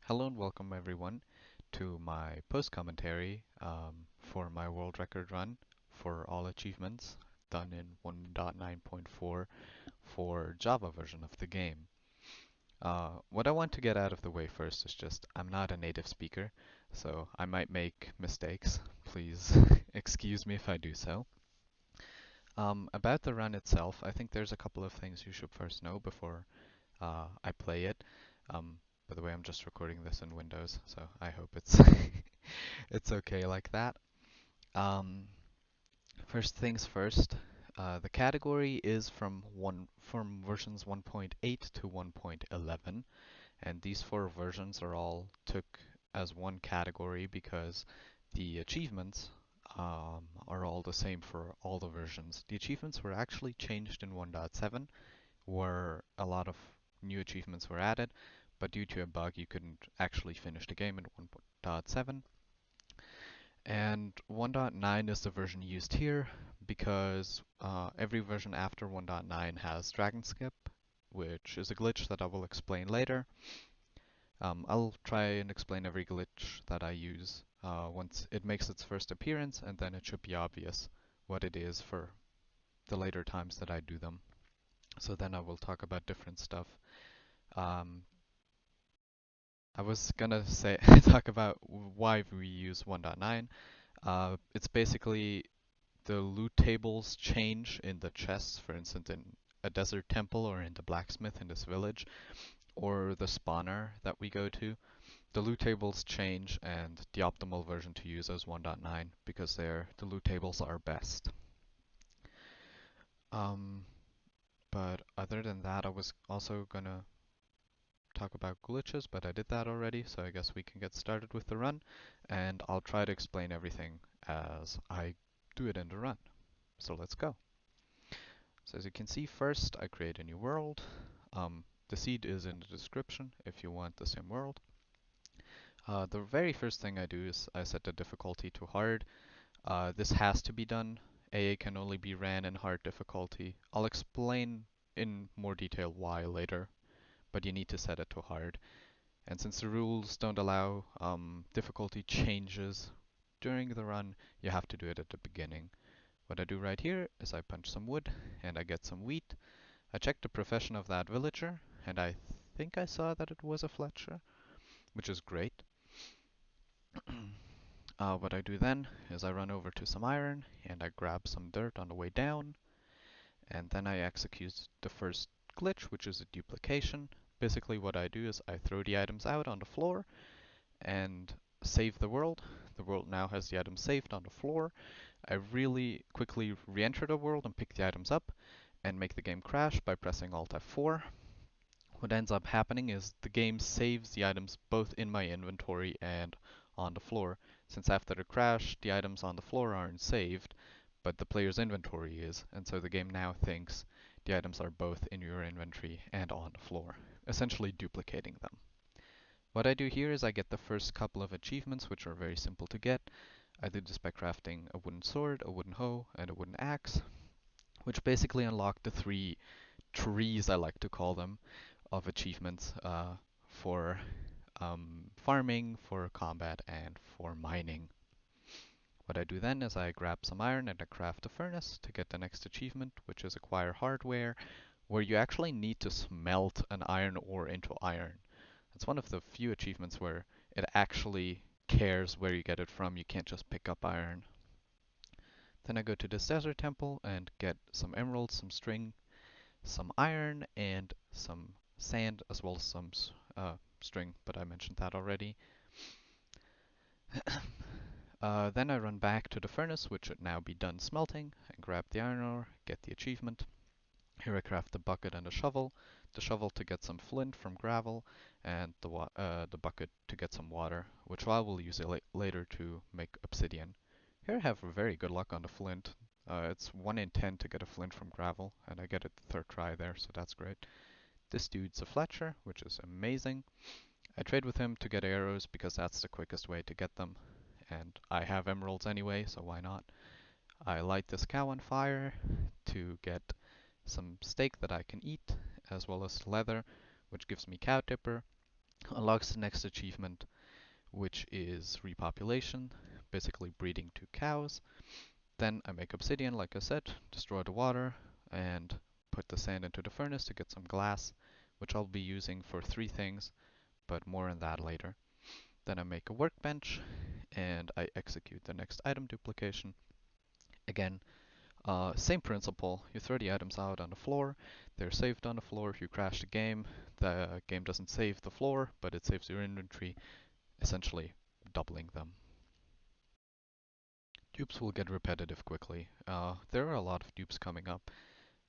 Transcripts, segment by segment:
Hello and welcome everyone to my post commentary for my world record run for all achievements done in 1.9.4 for Java version of the game. What I want to get out of the way first is just I'm not a native speaker, so I might make mistakes. Please excuse me if I do so. About the run itself, I think there's a couple of things you should first know before I play it. Um, by the way, I'm just recording this in Windows, so I hope it's it's okay like that. Um, First things first, the category is from versions 1.8 to 1.11, and these four versions are all took as one category because the achievements are all the same for all the versions. The achievements were actually changed in 1.7 where a lot of new achievements were added, but due to a bug, you couldn't actually finish the game in 1.7. And 1.9 is the version used here because every version after 1.9 has Dragonskip, which is a glitch that I will explain later. I'll try and explain every glitch that I use once it makes its first appearance, and then it should be obvious what it is for the later times that I do them. So then I will talk about different stuff. Um, I was gonna say talk about why we use 1.9. It's basically the loot tables change in the chests, for instance, in a desert temple or in the blacksmith in this village, or the spawner that we go to. The loot tables change, and the optimal version to use is 1.9 because the loot tables are best. Um, but other than that, I was also gonna talk about glitches, but I did that already, so I guess we can get started with the run, and I'll try to explain everything as I do it in the run. So let's go. So as you can see, first I create a new world. The seed is in the description if you want the same world. The very first thing I do is I set the difficulty to hard. This has to be done. AA can only be ran in hard difficulty. I'll explain in more detail why later, but you need to set it to hard. And since the rules don't allow difficulty changes during the run, you have to do it at the beginning. What I do right here is I punch some wood and I get some wheat. I check the profession of that villager, and I think I saw that it was a Fletcher, which is great. What I do then is I run over to some iron and I grab some dirt on the way down, and then I execute the first glitch, which is a duplication. Basically what I do is I throw the items out on the floor and save the world. The world now has the items saved on the floor. I really quickly re-enter the world and pick the items up and make the game crash by pressing Alt F4. What ends up happening is the game saves the items both in my inventory and on the floor. Since after the crash, the items on the floor aren't saved, but the player's inventory is, and so the game now thinks the items are both in your inventory and on the floor, essentially duplicating them. What I do here is I get the first couple of achievements, which are very simple to get. I do this by crafting a wooden sword, a wooden hoe, and a wooden axe, which basically unlock the three trees, I like to call them, of achievements for farming, for combat, and for mining. What I do then is I grab some iron and I craft a furnace to get the next achievement, which is acquire hardware, where you actually need to smelt an iron ore into iron. It's one of the few achievements where it actually cares where you get it from. You can't just pick up iron. Then I go to this desert temple and get some emeralds, some string, some iron, and some sand, as well as some string, but I mentioned that already. Then I run back to the furnace, which should now be done smelting, and grab the iron ore, get the achievement. Here I craft the bucket and a shovel. The shovel to get some flint from gravel, and the bucket to get some water, which I will use later to make obsidian. Here I have very good luck on the flint. It's 1 in 10 to get a flint from gravel, and I get it the third try there, so that's great. This dude's a Fletcher, which is amazing. I trade with him to get arrows because that's the quickest way to get them, and I have emeralds anyway, so why not? I light this cow on fire to get some steak that I can eat, as well as leather, which gives me cow tipper. Unlocks the next achievement, which is repopulation, basically breeding 2 cows. Then I make obsidian, like I said, destroy the water, and put the sand into the furnace to get some glass, which I'll be using for 3 things, but more on that later. Then I make a workbench, and I execute the next item duplication. Again, same principle. You throw the items out on the floor. They're saved on the floor. If you crash the game doesn't save the floor, but it saves your inventory, essentially doubling them. Dupes will get repetitive quickly. There are a lot of dupes coming up,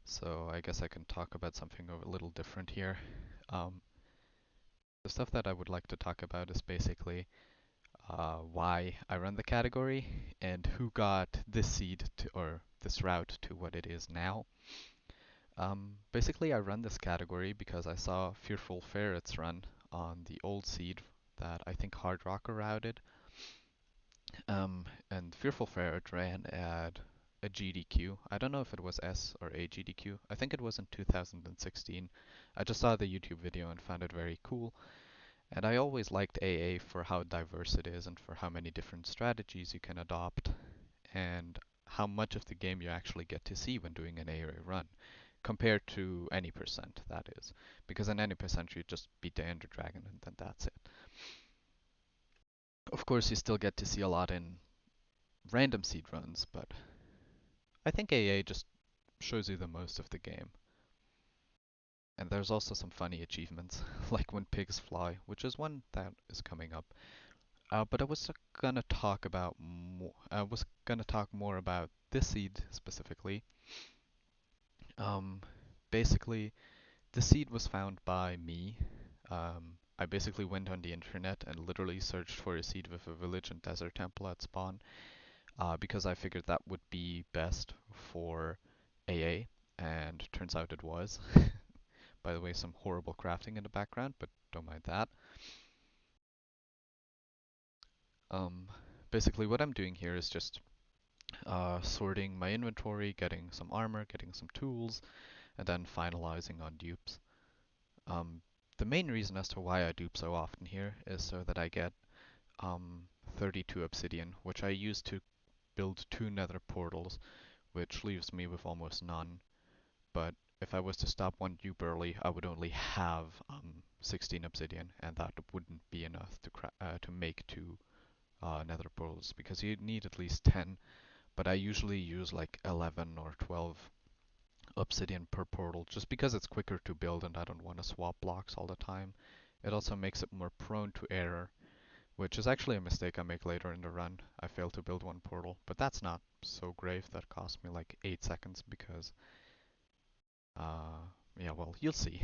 so I guess I can talk about something a little different here. Um, the stuff that I would like to talk about is basically why I run the category and who got this seed to, or this route to what it is now. Basically, I run this category because I saw Fearfulferrets run on the old seed that I think Hard Rocker routed. And Fearfulferret ran at a GDQ. I don't know if it was S or a GDQ. I think it was in 2016. I just saw the YouTube video and found it very cool. And I always liked AA for how diverse it is and for how many different strategies you can adopt and how much of the game you actually get to see when doing an AA run compared to any percent, that is. Because in any percent you just beat the Ender Dragon and then that's it. Of course you still get to see a lot in random seed runs, but I think AA just shows you the most of the game. And there's also some funny achievements, like when pigs fly, which is one that is coming up. But I was gonna talk more about this seed specifically. Um, Basically, the seed was found by me. I basically went on the internet and literally searched for a seed with a village and desert temple at spawn, because I figured that would be best for AA, and turns out it was. By the way, some horrible crafting in the background, but don't mind that. Um, Basically, what I'm doing here is just sorting my inventory, getting some armor, getting some tools, and then finalizing on dupes. Um, the main reason as to why I dupe so often here is so that I get 32 obsidian, which I use to build 2 nether portals, which leaves me with almost none. But if I was to stop one dupe early, I would only have 16 obsidian, and that wouldn't be enough to make 2 nether portals, because you need at least 10, but I usually use like 11 or 12 obsidian per portal, just because it's quicker to build and I don't want to swap blocks all the time. It also makes it more prone to error, which is actually a mistake I make later in the run. I fail to build one portal, but that's not so grave. That cost me like 8 seconds because, yeah, well, you'll see.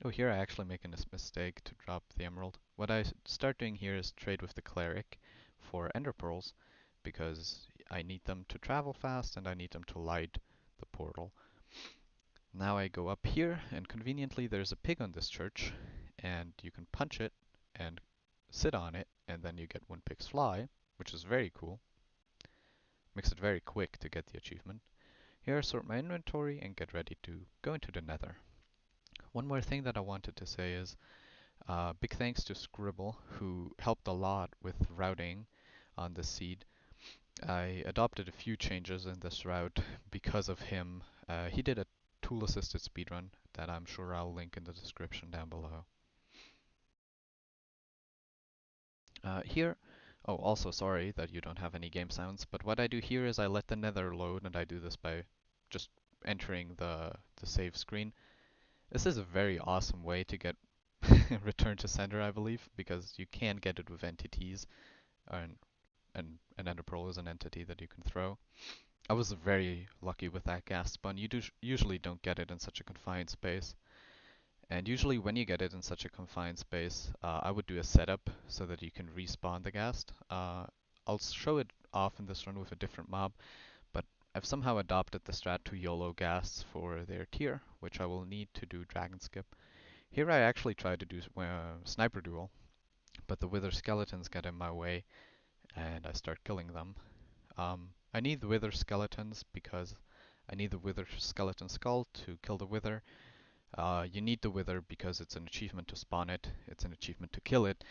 Oh, here I actually make a mistake to drop the emerald. What I start doing here is trade with the cleric for ender pearls, because I need them to travel fast and I need them to light the portal. Now I go up here, and conveniently there's a pig on this church, and you can punch it and sit on it, and then you get when pigs fly, which is very cool. Makes it very quick to get the achievement. Here I sort my inventory and get ready to go into the nether. One more thing that I wanted to say is big thanks to Scribble, who helped a lot with routing on the seed. I adopted a few changes in this route because of him. He did a tool-assisted speedrun that I'm sure I'll link in the description down below. Here, oh, also sorry that you don't have any game sounds, but what I do here is I let the nether load, and I do this by just entering the save screen. This is a very awesome way to get return to sender, I believe, because you can get it with entities, and an ender pearl is an entity that you can throw. I was very lucky with that gas spawn. You usually don't get it in such a confined space. And usually when you get it in such a confined space, I would do a setup so that you can respawn the ghast. I'll show it off in this run with a different mob, but I've somehow adopted the strat to YOLO ghasts for their tier, which I will need to do Dragonskip. Here I actually tried to do Sniper Duel, but the Wither Skeletons get in my way, and I start killing them. I need the Wither Skeletons because I need the Wither Skeleton Skull to kill the Wither. You need the wither because it's an achievement to spawn it, it's an achievement to kill it,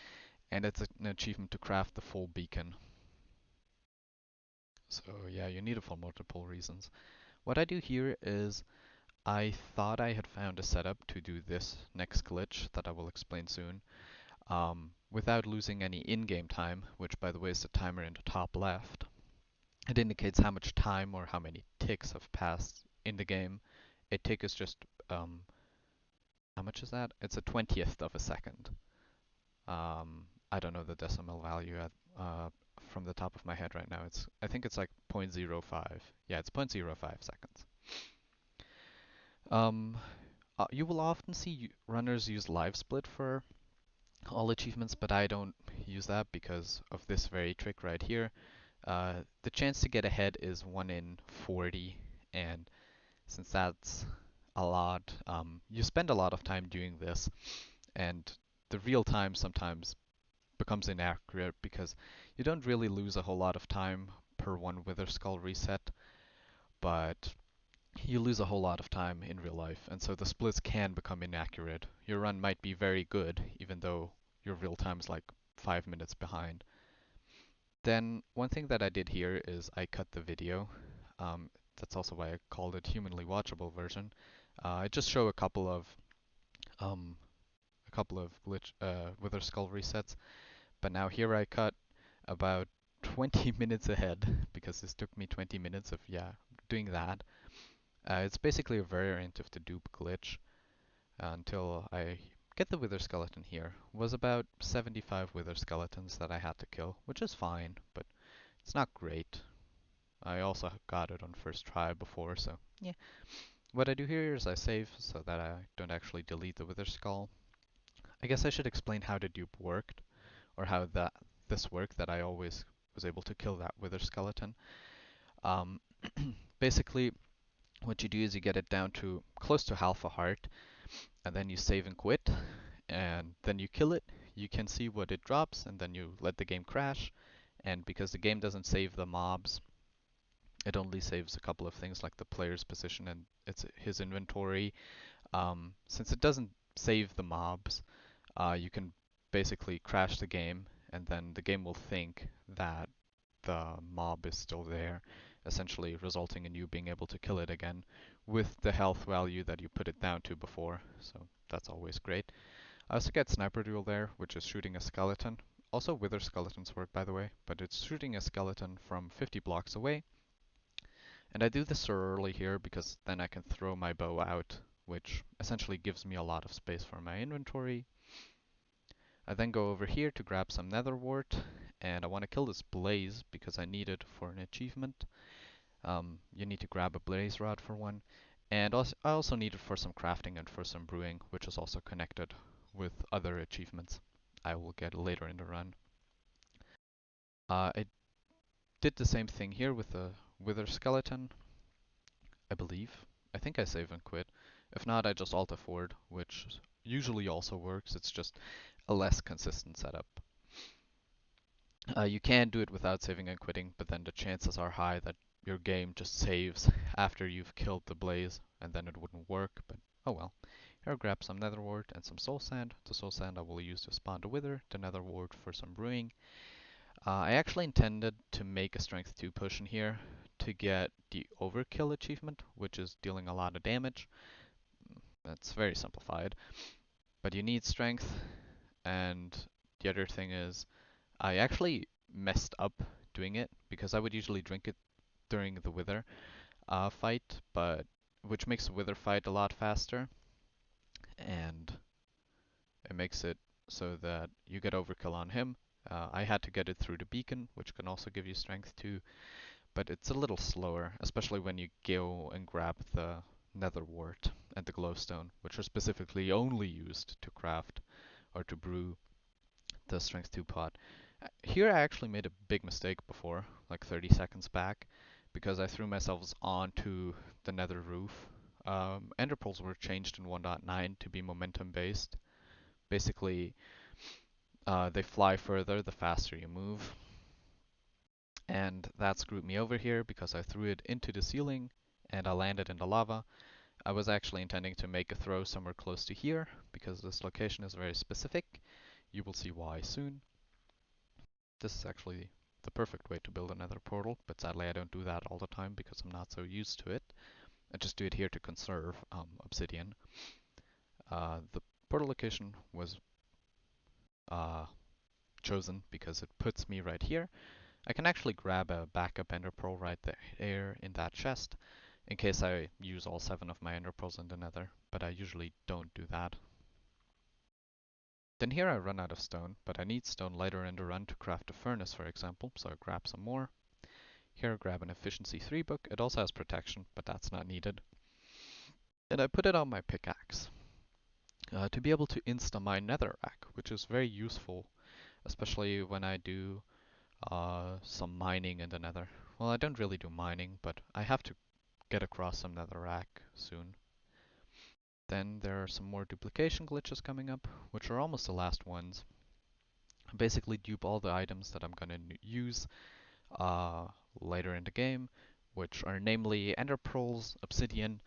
and it's an achievement to craft the full beacon. So yeah, you need it for multiple reasons. What I do here is I thought I had found a setup to do this next glitch that I will explain soon, without losing any in-game time, which by the way is the timer in the top left. It indicates how much time or how many ticks have passed in the game. A tick is just, how much is that? It's a 20th of a second. I don't know the decimal value from the top of my head right now. I think it's like 0.05. Yeah, it's 0.05 seconds. Um, you will often see runners use live split for all achievements, but I don't use that because of this very trick right here. The chance to get ahead is 1 in 40, and since that's a lot, you spend a lot of time doing this, and the real time sometimes becomes inaccurate because you don't really lose a whole lot of time per one Wither Skull reset, but you lose a whole lot of time in real life, and so the splits can become inaccurate. Your run might be very good, even though your real time is like 5 minutes behind. Then one thing that I did here is I cut the video. That's also why I called it humanly watchable version. I just show um, a couple of Wither Skull resets, but now here I cut about 20 minutes ahead because this took me 20 minutes of doing that. It's basically a variant of the dupe glitch until I get the wither skeleton here. Was about 75 wither skeletons that I had to kill, which is fine, but it's not great. I also got it on first try before, so yeah. What I do here is I save so that I don't actually delete the wither skull. I guess I should explain how the dupe worked, or how this worked, that I always was able to kill that wither skeleton. Um, Basically, what you do is you get it down to close to half a heart, and then you save and quit, and then you kill it. You can see what it drops, and then you let the game crash. And because the game doesn't save the mobs, it only saves a couple of things like the player's position and his inventory. Since it doesn't save the mobs, you can basically crash the game, and then the game will think that the mob is still there, essentially resulting in you being able to kill it again with the health value that you put it down to before. So that's always great. I also get Sniper Duel there, which is shooting a skeleton. Also Wither Skeletons work, by the way, but it's shooting a skeleton from 50 blocks away. And I do this so early here because then I can throw my bow out, which essentially gives me a lot of space for my inventory. I then go over here to grab some nether wart, and I want to kill this blaze because I need it for an achievement. You need to grab a blaze rod for one, and I also need it for some crafting and for some brewing, which is also connected with other achievements I will get later in the run. I did the same thing here with the wither skeleton, I believe. I think I save and quit. If not, I just alt F-word, which usually also works. It's just a less consistent setup. You can do it without saving and quitting, but then the chances are high that your game just saves after you've killed the blaze, and then it wouldn't work, but oh well. Here I'll grab some nether wart and some soul sand. The soul sand I will use to spawn the wither, the nether wart for some brewing. I actually intended to make a strength 2 potion here to get the overkill achievement, which is dealing a lot of damage. That's very simplified, but you need strength, and the other thing is I actually messed up doing it because I would usually drink it during the wither fight, but which makes the wither fight a lot faster, and it makes it so that you get overkill on him. I had to get it through the beacon, which can also give you strength too, but it's a little slower, especially when you go and grab the nether wart and the glowstone, which are specifically only used to craft or to brew the strength 2 pot. Here I actually made a big mistake before, like 30 seconds back, because I threw myself onto the nether roof. Ender pearls were changed in 1.9 to be momentum based. Basically, they fly further the faster you move. And that screwed me over here because I threw it into the ceiling and I landed in the lava. I was actually intending to make a throw somewhere close to here, because this location is very specific. You will see why soon. This is actually the perfect way to build another portal, but sadly I don't do that all the time because I'm not so used to it. I just do it here to conserve obsidian. The portal location was uh, chosen because it puts me right here. I can actually grab a backup ender pearl right there in that chest in case I use all 7 of my ender pearls in the nether, but I usually don't do that. Then here I run out of stone, but I need stone later in the run to craft a furnace, for example, so I grab some more. Here I grab an efficiency 3 book. It also has protection, but that's not needed. And I put it on my pickaxe to be able to insta-mine netherrack, which is very useful, especially when I do some mining in the nether. Well, I don't really do mining, but I have to get across some netherrack soon. Then there are some more duplication glitches coming up, which are almost the last ones. Basically dupe all the items that I'm going to use later in the game, which are namely ender pearls, obsidian,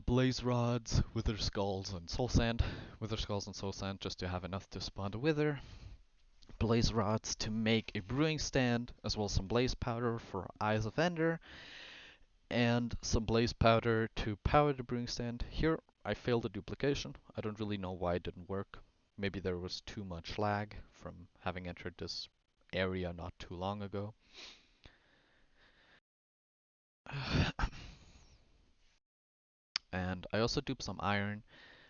blaze rods, wither skulls, and soul sand. Wither skulls and soul sand just to have enough to spawn the wither. Blaze rods to make a brewing stand, as well as some blaze powder for Eyes of Ender, and some blaze powder to power the brewing stand. Here I failed the duplication. I don't really know why it didn't work. Maybe there was too much lag from having entered this area not too long ago. And I also duped some iron.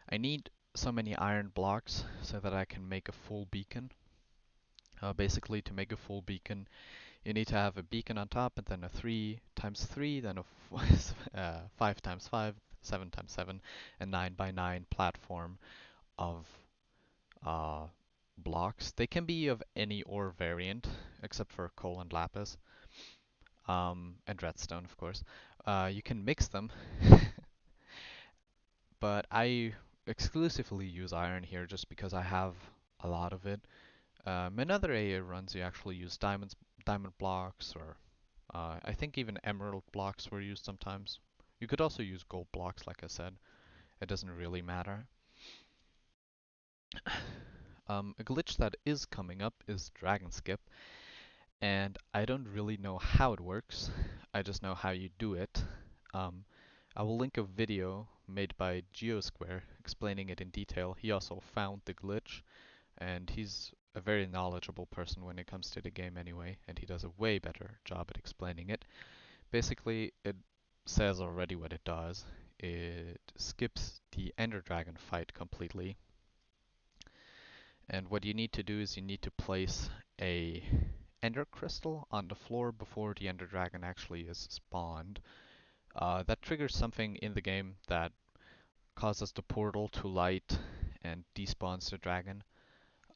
I need so many iron blocks so that I can make a full beacon. Basically, to make a full beacon, you need to have a beacon on top, and then a 3 times 3, then a 5 times 5, 7 times 7, and 9 by 9 platform of blocks. They can be of any ore variant, except for coal and lapis, and redstone, of course. You can mix them, but I exclusively use iron here just because I have a lot of it. In other AA runs, you actually use diamond blocks, or I think even emerald blocks were used sometimes. You could also use gold blocks, like I said. It doesn't really matter. A glitch that is coming up is Dragonskip, and I don't really know how it works. I just know how you do it. Um, I will link a video made by GeoSquare explaining it in detail. He also found the glitch, and he's a very knowledgeable person when it comes to the game anyway, and he does a way better job at explaining it. Basically, it says already what it does. It skips the Ender Dragon fight completely, and what you need to do is you need to place a Ender Crystal on the floor before the Ender Dragon actually is spawned. That triggers something in the game that causes the portal to light and despawns the dragon.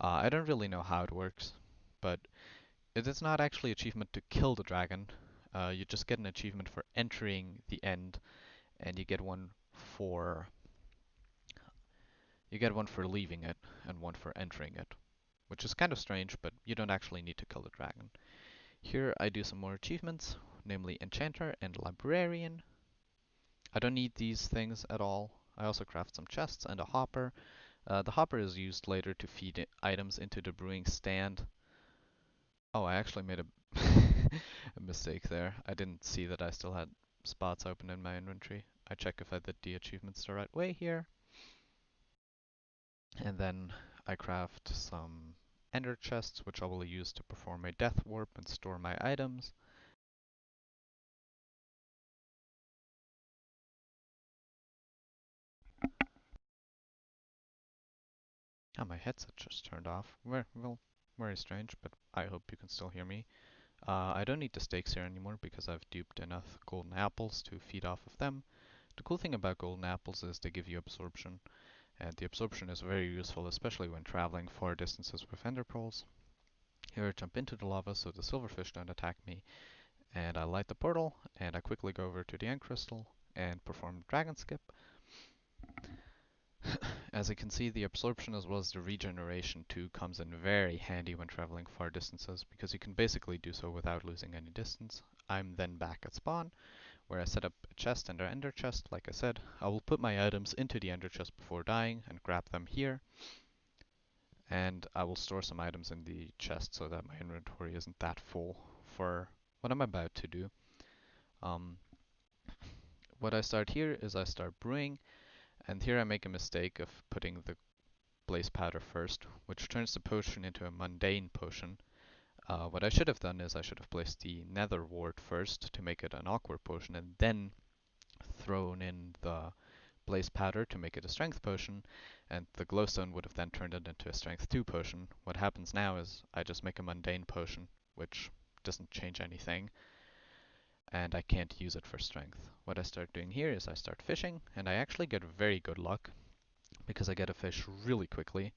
I don't really know how it works, but it is not actually achievement to kill the dragon. You just get an achievement for entering the end, and you get one for leaving it and one for entering it, which is kind of strange, but you don't actually need to kill the dragon. Here I do some more achievements, namely Enchanter and Librarian. I don't need these things at all. I also craft some chests and a hopper. The hopper is used later to feed items into the brewing stand. Oh, I actually made a, a mistake there. I didn't see that I still had spots open in my inventory. I check if I did the achievements the right way here. And then I craft some ender chests, which I will use to perform a death warp and store my items. Oh, my headset just turned off. Well, very strange, but I hope you can still hear me. I don't need the stakes here anymore because I've duped enough golden apples to feed off of them. The cool thing about golden apples is they give you absorption, and the absorption is very useful, especially when traveling far distances with ender pearls. Here I jump into the lava so the silverfish don't attack me, and I light the portal, and I quickly go over to the end crystal and perform Dragonskip. As you can see, the absorption as well as the regeneration too comes in very handy when traveling far distances, because you can basically do so without losing any distance. I'm then back at spawn, where I set up a chest and an ender chest, like I said. I will put my items into the ender chest before dying and grab them here. And I will store some items in the chest so that my inventory isn't that full for what I'm about to do. Um, what I start here is I start brewing, and here I make a mistake of putting the blaze powder first, which turns the potion into a mundane potion. What I should have done is I should have placed the nether wart first to make it an awkward potion, and then thrown in the blaze powder to make it a strength potion, and the glowstone would have then turned it into a strength 2 potion. What happens now is I just make a mundane potion, which doesn't change anything, and I can't use it for strength. What I start doing here is I start fishing, and I actually get very good luck, because I get a fish really quickly.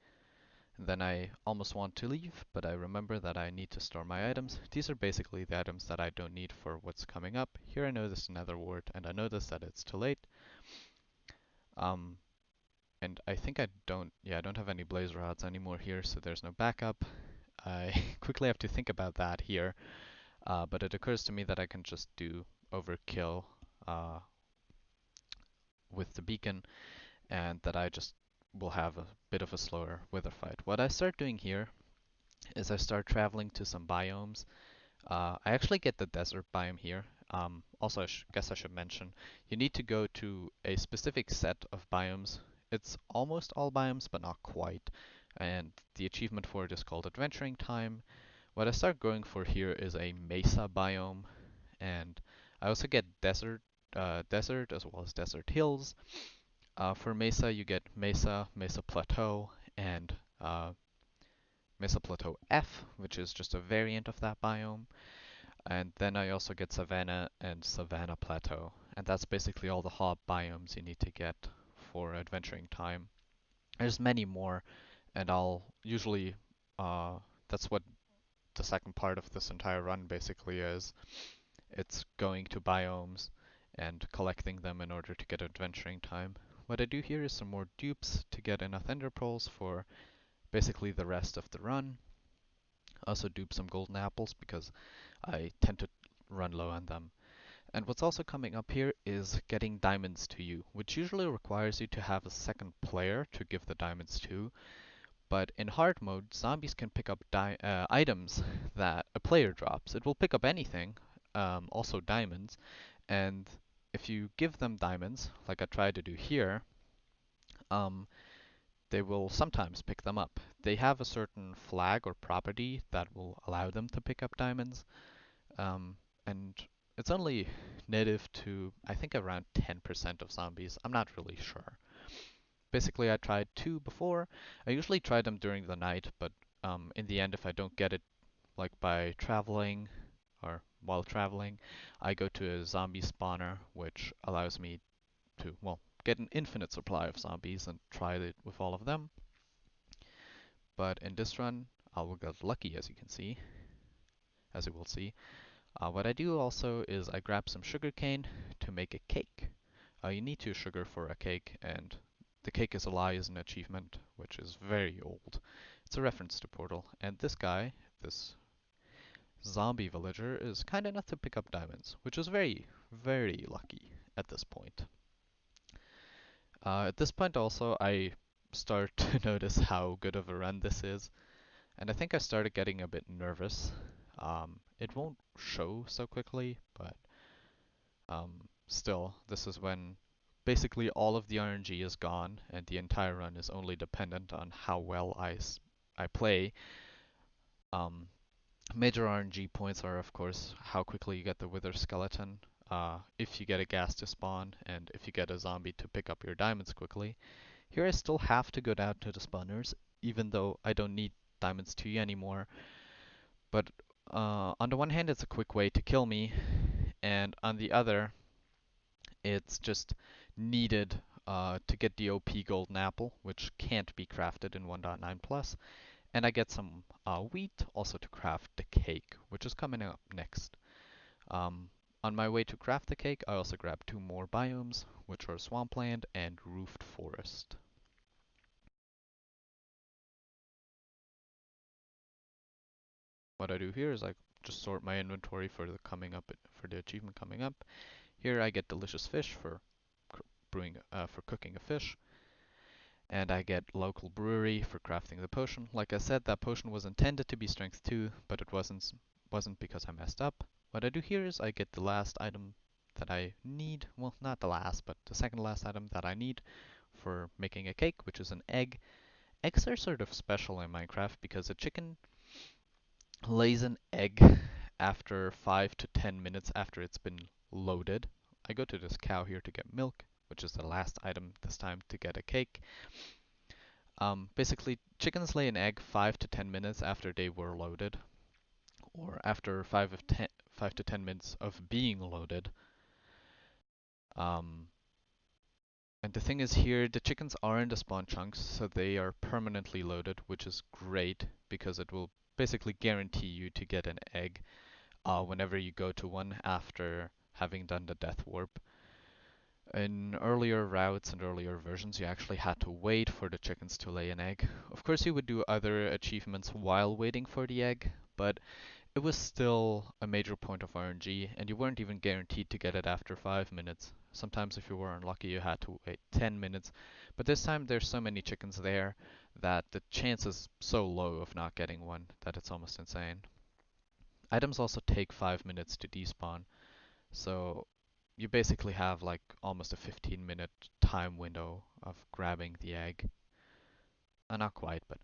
And then I almost want to leave, but I remember that I need to store my items. These are basically the items that I don't need for what's coming up. Here I notice another wart, and I notice that it's too late. And I think I don't have any blaze rods anymore here, so there's no backup. I quickly have to think about that here, but it occurs to me that I can just do overkill with the beacon, and that I just will have a bit of a slower wither fight. What I start doing here is I start traveling to some biomes. I actually get the desert biome here. Also, I guess I should mention, you need to go to a specific set of biomes. It's almost all biomes, but not quite. And the achievement for it is called Adventuring Time. What I start going for here is a mesa biome, and I also get desert as well as desert hills. For mesa, you get mesa, mesa plateau, and mesa plateau F, which is just a variant of that biome. And then I also get savanna and savanna plateau. And that's basically all the hob biomes you need to get for adventuring time. There's many more, and I'll usually, that's what the second part of this entire run basically is. It's going to biomes and collecting them in order to get adventuring time. What I do here is some more dupes to get enough ender pearls for basically the rest of the run. Also dupe some golden apples because I tend to run low on them. And what's also coming up here is getting diamonds to you, which usually requires you to have a second player to give the diamonds to. But in hard mode, zombies can pick up items that a player drops. It will pick up anything, also diamonds, and if you give them diamonds, like I tried to do here, um, they will sometimes pick them up. They have a certain flag or property that will allow them to pick up diamonds, and it's only native to, I think, around 10% of zombies. I'm not really sure. Basically, I tried two before. I usually try them during the night, but in the end, if I don't get it, like by traveling or while traveling, I go to a zombie spawner, which allows me to, well, get an infinite supply of zombies and try it with all of them. But in this run, I will get lucky, as you can see, as you will see. What I do also is I grab some sugarcane to make a cake. You need to sugar for a cake, and the cake is a lie is an achievement, which is very old. It's a reference to Portal, and this guy, this zombie villager, is kind enough to pick up diamonds, which is very, very lucky at this point. At this point also, I start to notice how good of a run this is, and I think I started getting a bit nervous. It won't show so quickly, but still, this is when basically all of the RNG is gone and the entire run is only dependent on how well I play. Um, Major RNG points are, of course, how quickly you get the wither skeleton, if you get a ghast to spawn, and if you get a zombie to pick up your diamonds quickly. Here I still have to go down to the spawners, even though I don't need diamonds 2 anymore. But on the one hand, it's a quick way to kill me, and on the other, it's just needed to get the OP golden apple, which can't be crafted in 1.9 plus. And I get some wheat also to craft the cake, which is coming up next. On my way to craft the cake, I also grab 2 more biomes, which are swampland and roofed forest. What I do here is I just sort my inventory for the achievement coming up. Here I get delicious fish for for cooking a fish, and I get local brewery for crafting the potion. Like I said, that potion was intended to be strength 2, but it wasn't because I messed up. What I do here is I get the last item that I need. Well, not the last, but the second last item that I need for making a cake, which is an egg. Eggs are sort of special in Minecraft because a chicken lays an egg after 5 to 10 minutes after it's been loaded. I go to this cow here to get milk, which is the last item this time to get a cake. Basically, chickens lay an egg 5 to 10 minutes after they were loaded, or after 5 to 10 minutes of being loaded. Um, and the thing is here, the chickens are in the spawn chunks, so they are permanently loaded, which is great because it will basically guarantee you to get an egg whenever you go to one after having done the death warp. In earlier routes and earlier versions, you actually had to wait for the chickens to lay an egg. Of course, you would do other achievements while waiting for the egg, but it was still a major point of RNG, and you weren't even guaranteed to get it after 5 minutes. Sometimes if you were unlucky, you had to wait 10 minutes. But this time there's so many chickens there that the chance is so low of not getting one that it's almost insane. Items also take 5 minutes to despawn, so you basically have like almost a 15-minute time window of grabbing the egg. Not quite, but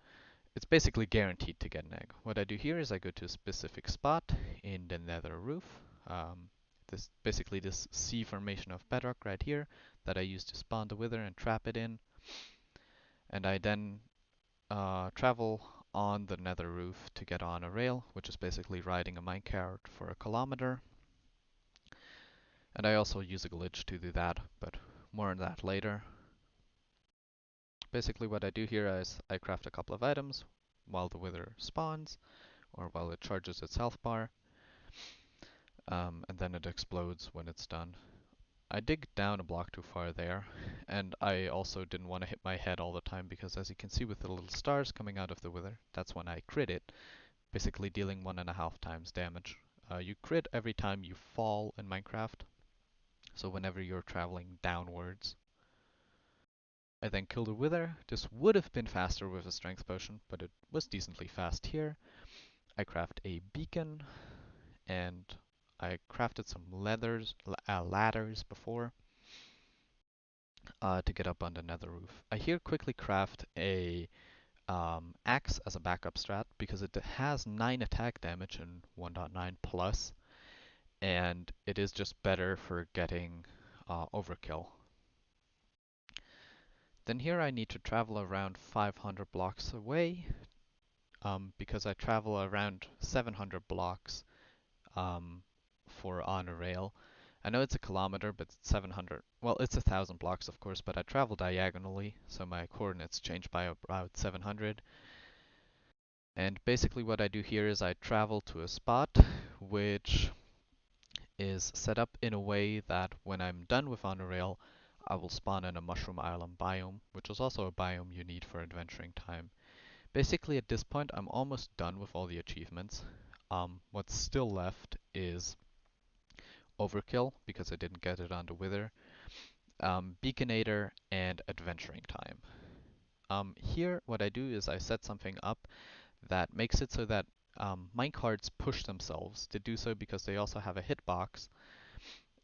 it's basically guaranteed to get an egg. What I do here is I go to a specific spot in the nether roof. This C formation of bedrock right here that I use to spawn the wither and trap it in. And I then travel on the nether roof to get on a rail, which is basically riding a minecart for a kilometer. And I also use a glitch to do that, but more on that later. Basically what I do here is I craft a couple of items while the wither spawns, or while it charges its health bar, and then it explodes when it's done. I dig down a block too far there, and I also didn't want to hit my head all the time because as you can see with the little stars coming out of the wither, that's when I crit it, basically dealing 1.5 times damage. You crit every time you fall in Minecraft, so whenever you're traveling downwards. I then killed a wither. This would have been faster with a strength potion, but it was decently fast here. I craft a beacon, and I crafted some ladders before to get up on the nether roof. I here quickly craft a axe as a backup strat because it has 9 attack damage in 1.9 plus, and it is just better for getting overkill. Then here I need to travel around 500 blocks away because I travel around 700 blocks for on a rail. I know it's a kilometer, but it's 700. Well, it's 1,000 blocks, of course, but I travel diagonally, so my coordinates change by about 700. And basically what I do here is I travel to a spot which is set up in a way that when I'm done with on a rail, I will spawn in a mushroom island biome, which is also a biome you need for adventuring time. Basically at this point I'm almost done with all the achievements. What's still left is Overkill, because I didn't get it on the Wither, Beaconator, and Adventuring Time. Here what I do is I set something up that makes it so that minecarts push themselves to do so because they also have a hitbox.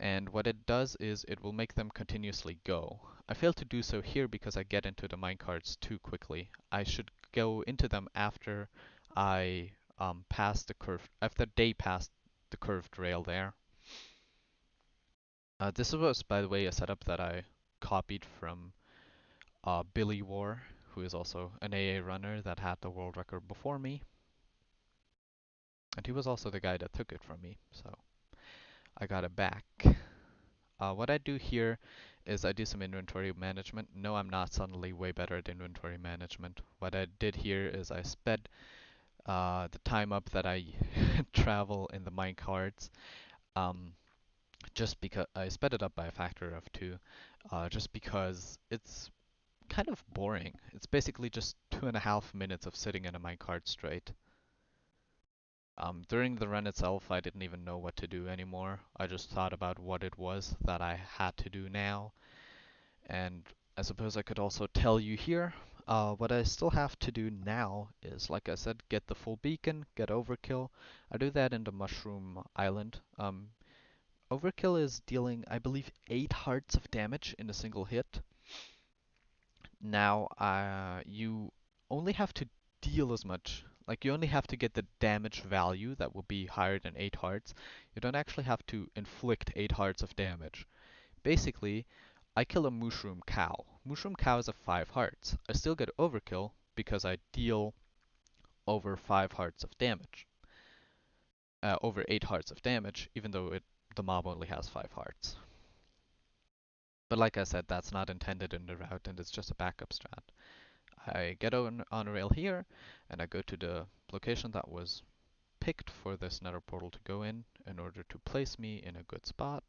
And what it does is it will make them continuously go. I fail to do so here because I get into the minecarts too quickly. I should go into them after I after they pass the curved rail there. This was, by the way, a setup that I copied from Billy War, who is also an AA runner that had the world record before me. And he was also the guy that took it from me, so I got it back. What I do here is I do some inventory management. No, I'm not suddenly way better at inventory management. What I did here is I sped the time up that I travel in the minecarts. Just because I sped it up by a factor of 2, just because it's kind of boring. It's basically just 2.5 minutes of sitting in a minecart straight. During the run itself, I didn't even know what to do anymore. I just thought about what it was that I had to do now, and I suppose I could also tell you here. What I still have to do now is, like I said, get the full beacon, get overkill. I do that in the Mushroom Island. Overkill is dealing, I believe, 8 hearts of damage in a single hit. Now, you only have to deal as much. Like, you only have to get the damage value that will be higher than 8 hearts. You don't actually have to inflict 8 hearts of damage. Basically, I kill a mushroom cow. Mushroom cow is a 5 hearts. I still get overkill because I deal over 5 hearts of damage. Over 8 hearts of damage, even though the mob only has 5 hearts. But like I said, that's not intended in the route, and it's just a backup strat. I get on a rail here, and I go to the location that was picked for this nether portal to go in order to place me in a good spot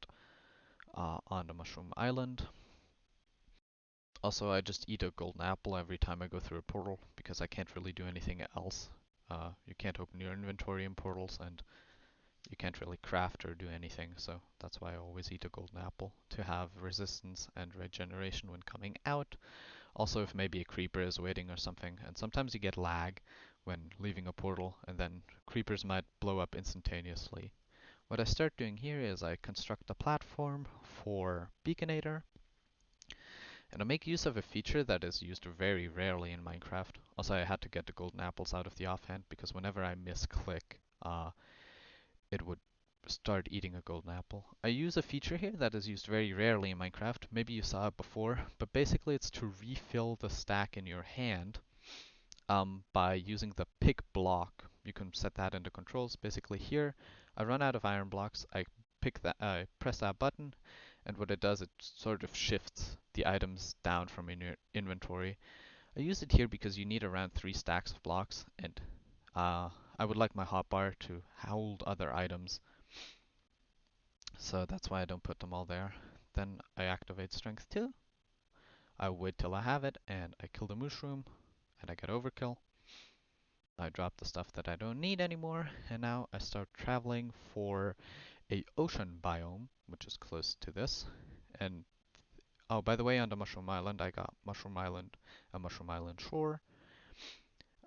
on the Mushroom Island. Also, I just eat a golden apple every time I go through a portal, because I can't really do anything else. You can't open your inventory in portals, and you can't really craft or do anything, so that's why I always eat a golden apple, to have resistance and regeneration when coming out. Also, if maybe a creeper is waiting or something, and sometimes you get lag when leaving a portal, and then creepers might blow up instantaneously. What I start doing here is I construct a platform for Beaconator, and I make use of a feature that is used very rarely in Minecraft. Also, I had to get the golden apples out of the offhand, because whenever I misclick, it would start eating a golden apple. I use a feature here that is used very rarely in Minecraft. Maybe you saw it before, but basically it's to refill the stack in your hand by using the pick block. You can set that into controls. Basically here, I run out of iron blocks, I press that button, and what it does, it sort of shifts the items down from in your inventory. I use it here because you need around 3 stacks of blocks, and I would like my hotbar to hold other items, so that's why I don't put them all there. Then I activate strength 2. I wait till I have it, and I kill the mushroom, and I get overkill. I drop the stuff that I don't need anymore, and now I start traveling for a ocean biome, which is close to this. And oh, by the way, on the Mushroom Island, I got Mushroom Island and mushroomislandshore,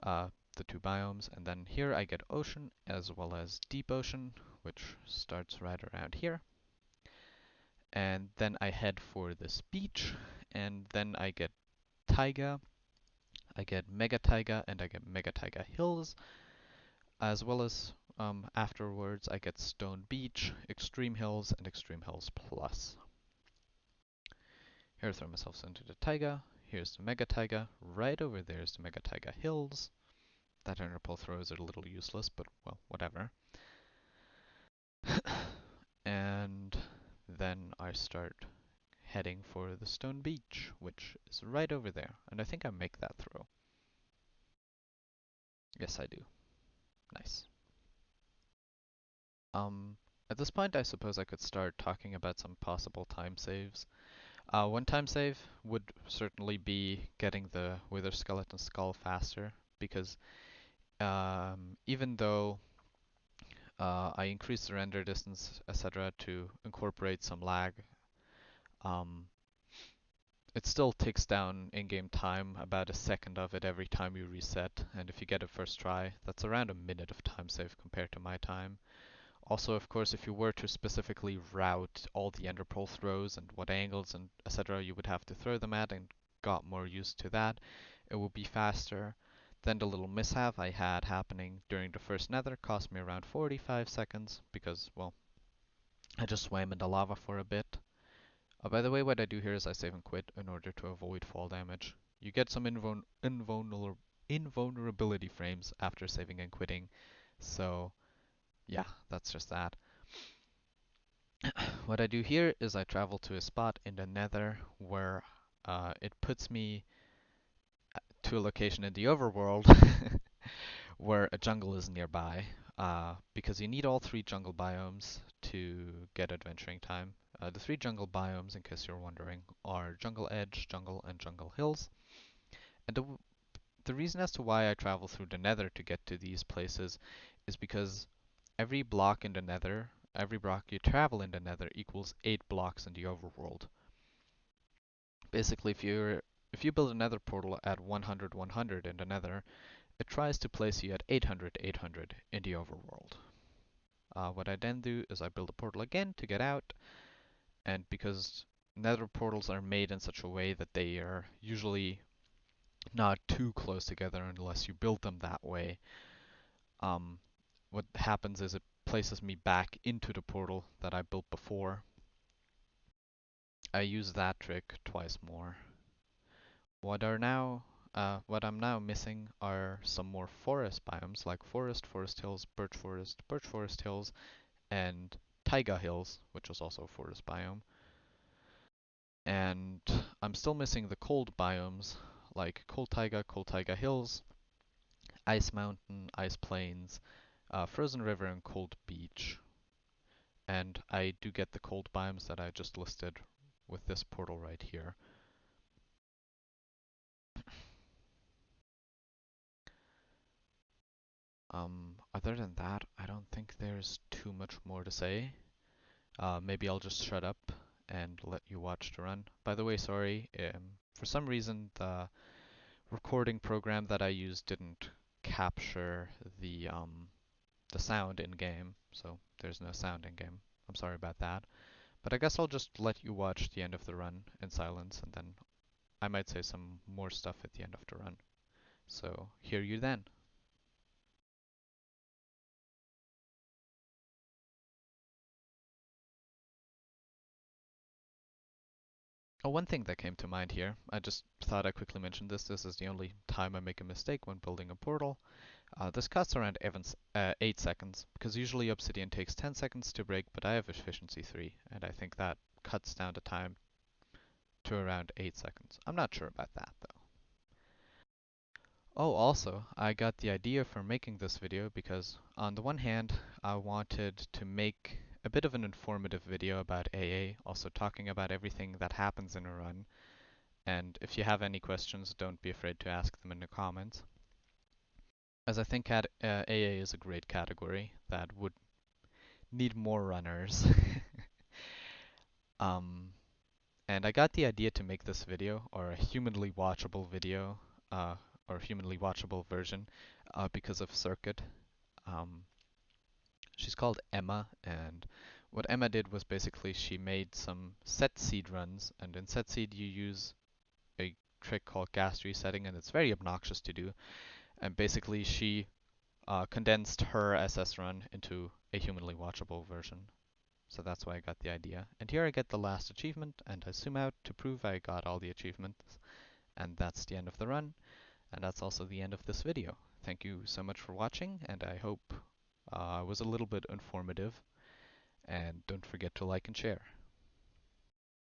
uh, the 2 biomes. And then here I get ocean as well as deep ocean, which starts right around here. And then I head for this beach, and then I get taiga, I get mega taiga, and I get mega taiga hills, as well as afterwards I get stone beach, extreme hills, and extreme hills plus. Here I throw myself into the taiga. Here's the mega taiga. Right over there is the mega taiga hills. That interpole throws are a little useless, but well, whatever. And then I start heading for the stone beach, which is right over there. And I think I make that throw. Yes, I do. Nice. At this point, I suppose I could start talking about some possible time saves. One time save would certainly be getting the wither skeleton skull faster, because even though I increase the render distance, etc., to incorporate some lag, um, it still ticks down in-game time about a second of it every time you reset, and if you get it first try, that's around a minute of time save compared to my time. Also, of course, if you were to specifically route all the ender pearl throws and what angles and etc. you would have to throw them at and got more used to that, it would be faster. Then the little mishap I had happening during the first nether cost me around 45 seconds because, well, I just swam in the lava for a bit. By the way, what I do here is I save and quit in order to avoid fall damage. You get some invulnerability frames after saving and quitting, so yeah, that's just that. What I do here is I travel to a spot in the nether where it puts me to a location in the overworld where a jungle is nearby, because you need all 3 jungle biomes to get adventuring time. The 3 jungle biomes, in case you're wondering, are Jungle Edge, Jungle, and Jungle Hills. And the reason as to why I travel through the Nether to get to these places is because every block in the Nether, every block you travel in the Nether equals 8 blocks in the overworld. Basically, if you build a Nether portal at 100 100 in the Nether, it tries to place you at 800 800 in the overworld. What I then do is I build a portal again to get out, and because Nether portals are made in such a way that they are usually not too close together unless you build them that way, um, what happens is it places me back into the portal that I built before. I use that trick twice more. What I'm now missing are some more forest biomes like forest hills, birch forest hills, and taiga hills, which is also a forest biome. And I'm still missing the cold biomes like cold taiga hills, ice mountain, ice plains, frozen river, and cold beach. And I do get the cold biomes that I just listed with this portal right here. Other than that, I don't think there's too much more to say. Maybe I'll just shut up and let you watch the run. By the way, sorry, for some reason the recording program that I used didn't capture the sound in game, so there's no sound in game. I'm sorry about that. But I guess I'll just let you watch the end of the run in silence, and then I might say some more stuff at the end of the run. So hear you then. Oh, one thing that came to mind here, I just thought I quickly mentioned this. This is the only time I make a mistake when building a portal. This cuts around 8 seconds, because usually obsidian takes 10 seconds to break, but I have efficiency 3, and I think that cuts down the time to around 8 seconds. I'm not sure about that though. Oh, also, I got the idea for making this video because on the one hand, I wanted to make a bit of an informative video about AA, also talking about everything that happens in a run. And if you have any questions, don't be afraid to ask them in the comments. As I think AA is a great category that would need more runners. um, and I got the idea to make this video, or a humanly watchable video, or humanly watchable version, because of Circuit. Um, she's called Emma, and what Emma did was basically she made some set seed runs, and in set seed you use a trick called gas resetting, and it's very obnoxious to do. And basically she condensed her SS run into a humanly watchable version. So that's why I got the idea. And here I get the last achievement, and I zoom out to prove I got all the achievements. And that's the end of the run, and that's also the end of this video. Thank you so much for watching, and I hope I was a little bit informative. And don't forget to like and share.